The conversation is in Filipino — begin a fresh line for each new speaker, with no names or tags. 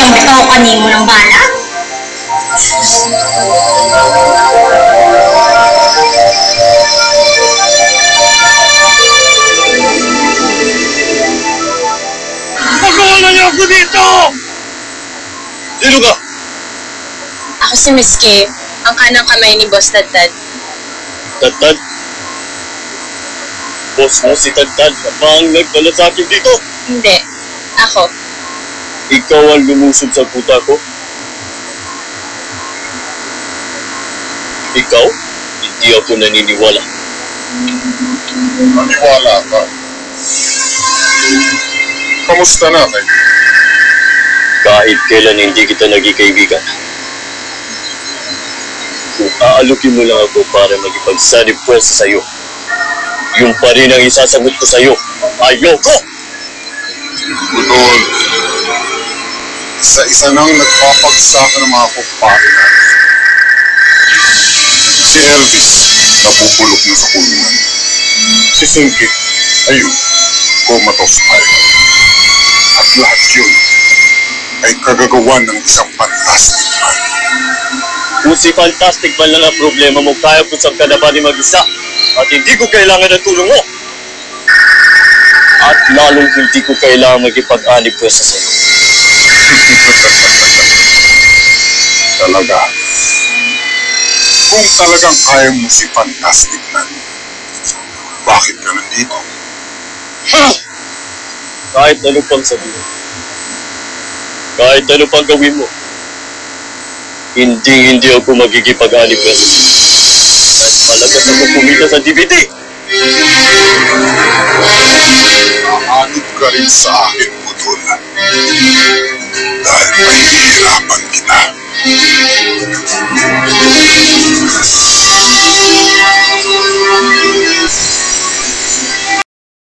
Yung bitaw kanimo ng bala?
Pagawa niyo ako dito! Sino ka?
Ako si Miss K, ang kanang kamay ni Boss Tadtad.
Tadtad? Boss mo si Tadtad ba ang nagdala sa akin dito?
Hindi, ako.
Ikaw ang lumusob sa puta ko? Ikaw? Hindi ako naniniwala.
Maniwala ka. Kamusta na kayo?
Kahit kailan hindi kita naging kaibigan. Kung aalukin mo lang ako para magipagsanib pwersa sa'yo, yung pa rin ang isasagot ko sa'yo. Ayoko!
Budol, isa-isa nang nagpapagsakan ng mga kumpare natin. Si Elvis, nabubulok na sa kulungan. Si Singkit, ayun, comatose tayo. At lahat yun ay kagagawan ng isang fantastic man.
Kung si Fantastic Man lang ang problema mo, kaya kung saan ka na ba ni mag-isa at hindi ko kailangan ng tulong mo. At lalong hindi ko kailangan magipag-anib pwersa sa'yo.
Talaga. Kung talagang kaya mo si Fantastic Man, bakit ka nandito?
Ha! Kahit ano pang sabihin, kahit ano pang gawin mo, hindi ako magigipag-anib pwersa sa'yo. Kahit malagas ako kumita sa DVD.
Aanib ka rin sa akin, Budol. Dahil mahihirapan kita.